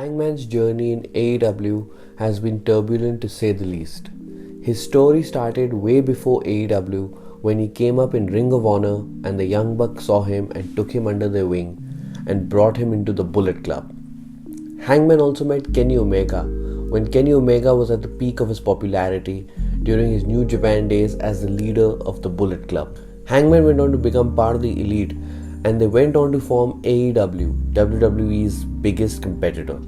Hangman's journey in AEW has been turbulent to say the least. His story started way before AEW when he came up in Ring of Honor and the Young Bucks saw him and took him under their wing and brought him into the Bullet Club. Hangman also met Kenny Omega when Kenny Omega was at the peak of his popularity during his New Japan days as the leader of the Bullet Club. Hangman went on to become part of the Elite and they went on to form AEW, WWE's biggest competitor.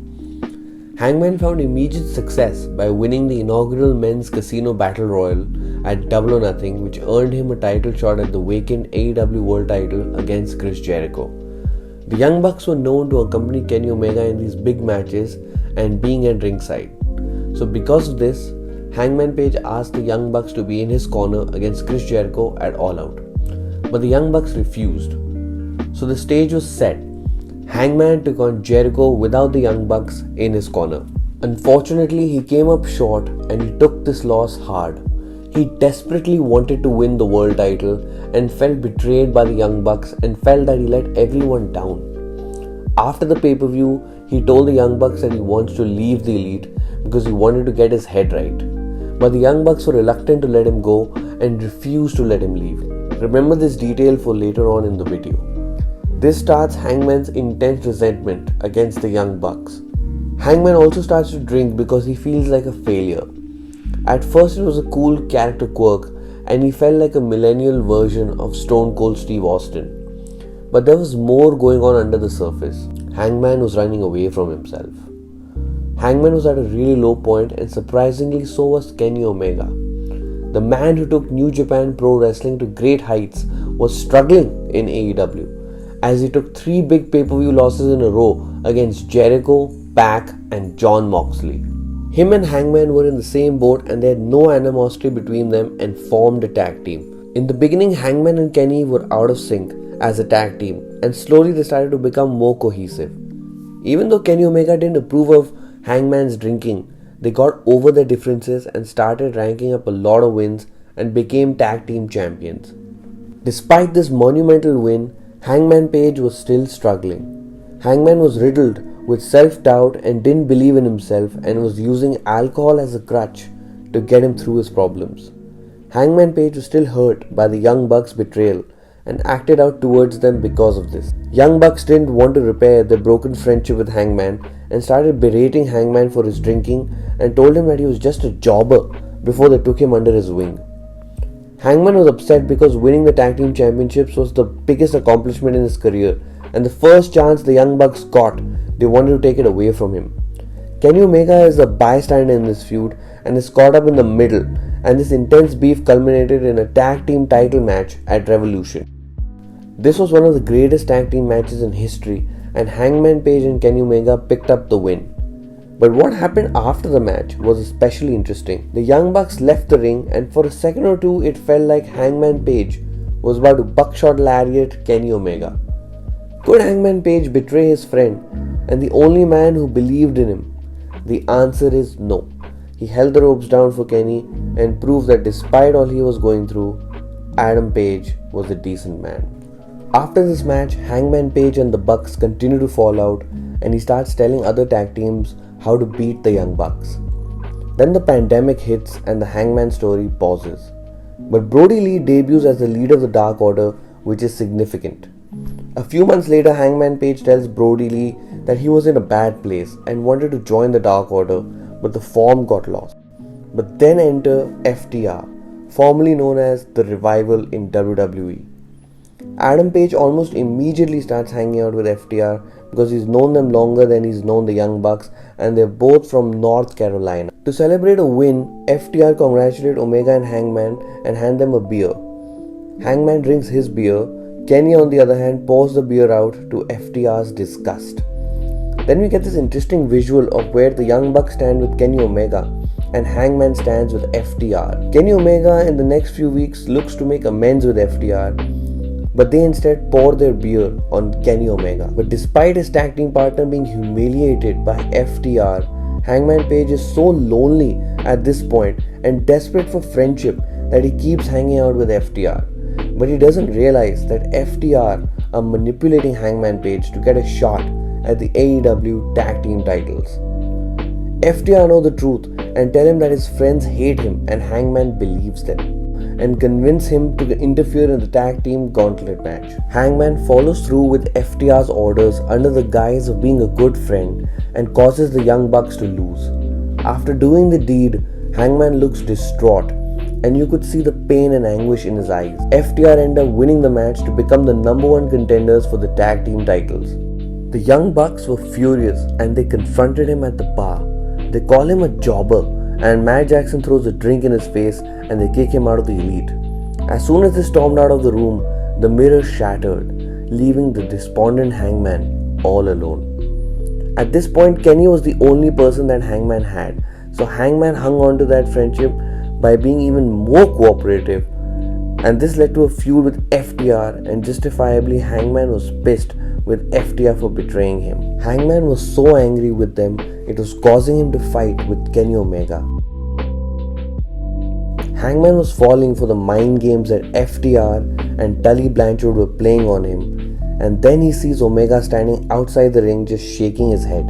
Hangman found immediate success by winning the inaugural men's casino battle royal at Double or Nothing, which earned him a title shot at the vacant AEW World title against Chris Jericho. The Young Bucks were known to accompany Kenny Omega in these big matches and being at ringside. So because of this, Hangman Page asked the Young Bucks to be in his corner against Chris Jericho at All Out. But the Young Bucks refused. So the stage was set. Hangman took on Jericho without the Young Bucks in his corner. Unfortunately, he came up short and he took this loss hard. He desperately wanted to win the world title and felt betrayed by the Young Bucks and felt that he let everyone down. After the pay-per-view, he told the Young Bucks that he wants to leave the Elite because he wanted to get his head right. But the Young Bucks were reluctant to let him go and refused to let him leave. Remember this detail for later on in the video. This starts Hangman's intense resentment against the Young Bucks. Hangman also starts to drink because he feels like a failure. At first it was a cool character quirk and he felt like a millennial version of Stone Cold Steve Austin. But there was more going on under the surface. Hangman was running away from himself. Hangman was at a really low point and surprisingly so was Kenny Omega. The man who took New Japan Pro Wrestling to great heights was struggling in AEW as he took 3 big pay-per-view losses in a row against Jericho, Pac and Jon Moxley. Him and Hangman were in the same boat and they had no animosity between them and formed a tag team. In the beginning, Hangman and Kenny were out of sync as a tag team and slowly they started to become more cohesive. Even though Kenny Omega didn't approve of Hangman's drinking, they got over their differences and started ranking up a lot of wins and became tag team champions. Despite this monumental win, Hangman Page was still struggling. Hangman was riddled with self-doubt and didn't believe in himself and was using alcohol as a crutch to get him through his problems. Hangman Page was still hurt by the Young Bucks' betrayal and acted out towards them because of this. Young Bucks didn't want to repair their broken friendship with Hangman and started berating Hangman for his drinking and told him that he was just a jobber before they took him under his wing. Hangman was upset because winning the tag team championships was the biggest accomplishment in his career and the first chance the Young Bucks got, they wanted to take it away from him. Kenny Omega is a bystander in this feud and is caught up in the middle, and this intense beef culminated in a tag team title match at Revolution. This was one of the greatest tag team matches in history and Hangman Page and Kenny Omega picked up the win. But what happened after the match was especially interesting. The Young Bucks left the ring and for a second or two it felt like Hangman Page was about to buckshot lariat Kenny Omega. Could Hangman Page betray his friend and the only man who believed in him? The answer is no. He held the ropes down for Kenny and proved that despite all he was going through, Adam Page was a decent man. After this match, Hangman Page and the Bucks continue to fall out and he starts telling other tag teams how to beat the Young Bucks. Then the pandemic hits and the Hangman story pauses. But Brody Lee debuts as the leader of the Dark Order, which is significant. A few months later, Hangman Page tells Brody Lee that he was in a bad place and wanted to join the Dark Order, but the form got lost. But then enter FTR, formerly known as The Revival in WWE. Adam Page almost immediately starts hanging out with FTR because he's known them longer than he's known the Young Bucks and they're both from North Carolina. To celebrate a win, FTR congratulate Omega and Hangman and hand them a beer. Hangman drinks his beer. Kenny on the other hand pours the beer out to FTR's disgust. Then we get this interesting visual of where the Young Bucks stand with Kenny Omega and Hangman stands with FTR. Kenny Omega in the next few weeks looks to make amends with FTR, but they instead pour their beer on Kenny Omega. But despite his tag team partner being humiliated by FTR, Hangman Page is so lonely at this point and desperate for friendship that he keeps hanging out with FTR. But he doesn't realize that FTR are manipulating Hangman Page to get a shot at the AEW Tag Team titles. FTR know the truth and tell him that his friends hate him, and Hangman believes them and convince him to interfere in the tag team gauntlet match. Hangman follows through with FTR's orders under the guise of being a good friend and causes the Young Bucks to lose. After doing the deed, Hangman looks distraught and you could see the pain and anguish in his eyes. FTR end up winning the match to become the number one contenders for the tag team titles. The Young Bucks were furious and they confronted him at the bar. They call him a jobber, and Matt Jackson throws a drink in his face and they kick him out of the Elite. As soon as they stormed out of the room, the mirror shattered, leaving the despondent Hangman all alone. At this point, Kenny was the only person that Hangman had, so Hangman hung on to that friendship by being even more cooperative, and this led to a feud with FTR, and justifiably Hangman was pissed with FTR for betraying him. Hangman was so angry with them, it was causing him to fight with Kenny Omega. Hangman was falling for the mind games that FTR and Tully Blanchard were playing on him, and then he sees Omega standing outside the ring just shaking his head.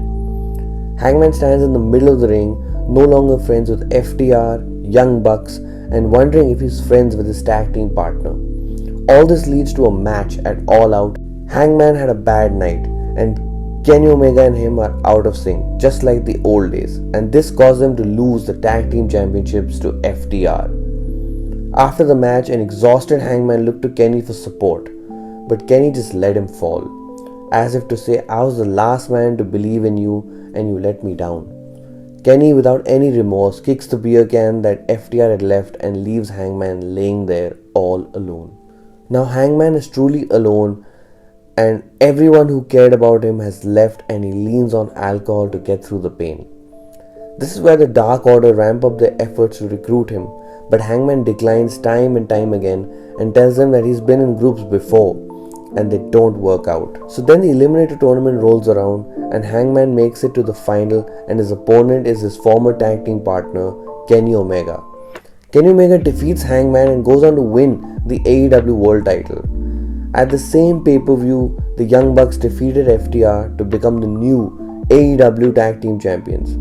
Hangman stands in the middle of the ring, no longer friends with FTR, Young Bucks, and wondering if he's friends with his tag team partner. All this leads to a match at All Out. Hangman had a bad night, and Kenny Omega and him are out of sync, just like the old days, and this caused them to lose the tag team championships to FTR. After the match, an exhausted Hangman looked to Kenny for support, but Kenny just let him fall, as if to say, I was the last man to believe in you and you let me down. Kenny, without any remorse, kicks the beer can that FTR had left and leaves Hangman laying there all alone. Now Hangman is truly alone, and everyone who cared about him has left, and he leans on alcohol to get through the pain. This is where the Dark Order ramp up their efforts to recruit him, but Hangman declines time and time again and tells them that he's been in groups before and they don't work out. So then the Eliminator tournament rolls around and Hangman makes it to the final, and his opponent is his former tag team partner, Kenny Omega. Kenny Omega defeats Hangman and goes on to win the AEW World Title. At the same pay-per-view, the Young Bucks defeated FTR to become the new AEW Tag Team Champions.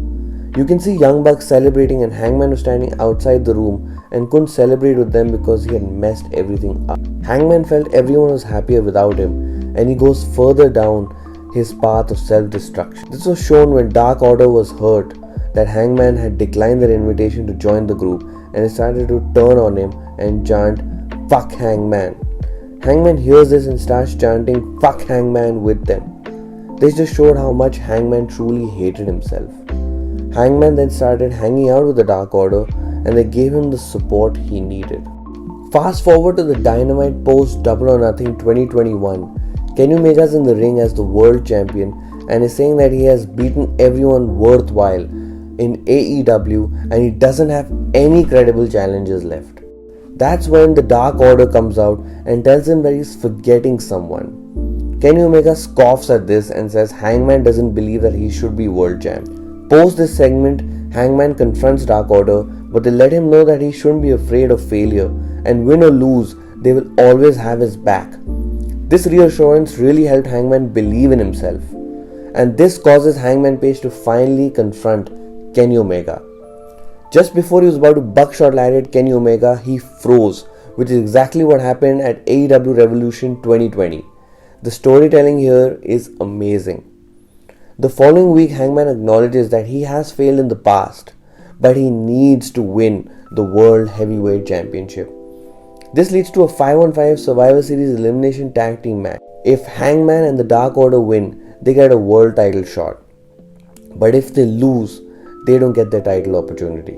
You can see Young Bucks celebrating, and Hangman was standing outside the room and couldn't celebrate with them because he had messed everything up. Hangman felt everyone was happier without him, and he goes further down his path of self-destruction. This was shown when Dark Order was hurt that Hangman had declined their invitation to join the group, and they started to turn on him and chant, "Fuck Hangman." Hangman hears this and starts chanting "Fuck Hangman" with them. This just showed how much Hangman truly hated himself. Hangman then started hanging out with the Dark Order, and they gave him the support he needed. Fast forward to the Dynamite post Double or Nothing 2021. Kenny Omega's in the ring as the world champion and is saying that he has beaten everyone worthwhile in AEW and he doesn't have any credible challenges left. That's when the Dark Order comes out and tells him that he's forgetting someone. Kenny Omega scoffs at this and says Hangman doesn't believe that he should be world champ. Post this segment, Hangman confronts Dark Order, but they let him know that he shouldn't be afraid of failure, and win or lose, they will always have his back. This reassurance really helped Hangman believe in himself, and this causes Hangman Page to finally confront Kenny Omega. Just before he was about to buckshot lariat Kenny Omega, he froze, which is exactly what happened at AEW Revolution 2020. The storytelling here is amazing. The following week, Hangman acknowledges that he has failed in the past, but he needs to win the World Heavyweight Championship. This leads to a 5-on-5 Survivor Series elimination tag team match. If Hangman and the Dark Order win, they get a world title shot. But if they lose, they don't get their title opportunity.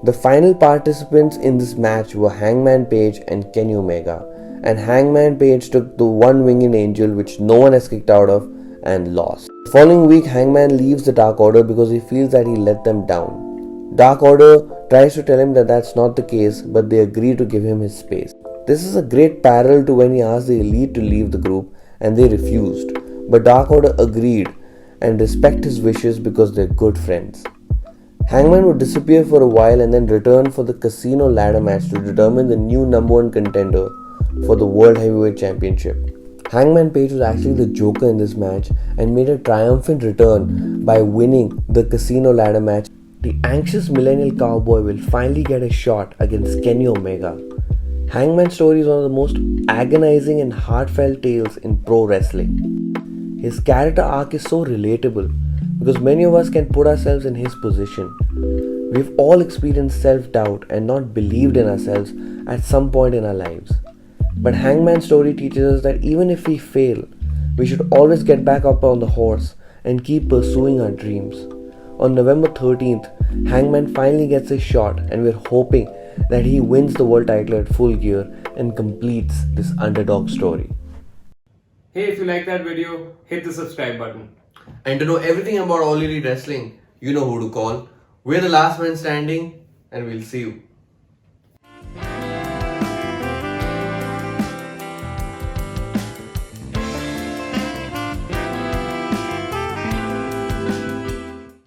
The final participants in this match were Hangman Page and Kenny Omega, and Hangman Page took the one-winged angel which no one has kicked out of and lost. The following week, Hangman leaves the Dark Order because he feels that he let them down. Dark Order tries to tell him that that's not the case, but they agree to give him his space. This is a great parallel to when he asked the Elite to leave the group and they refused, but Dark Order agreed and respect his wishes because they're good friends. Hangman would disappear for a while and then return for the Casino ladder match to determine the new number one contender for the World Heavyweight Championship. Hangman Page was actually the Joker in this match and made a triumphant return by winning the casino ladder match. The anxious millennial cowboy will finally get a shot against Kenny Omega. Hangman's story is one of the most agonizing and heartfelt tales in pro wrestling. His character arc is so relatable because many of us can put ourselves in his position. We've all experienced self-doubt and not believed in ourselves at some point in our lives. But Hangman's story teaches us that even if we fail, we should always get back up on the horse and keep pursuing our dreams. On November 13th, Hangman finally gets his shot and we're hoping that he wins the world title at Full Gear and completes this underdog story. Hey, if you like that video, hit the subscribe button. And to know everything about All Elite Wrestling, you know who to call. We're the last man standing and we'll see you.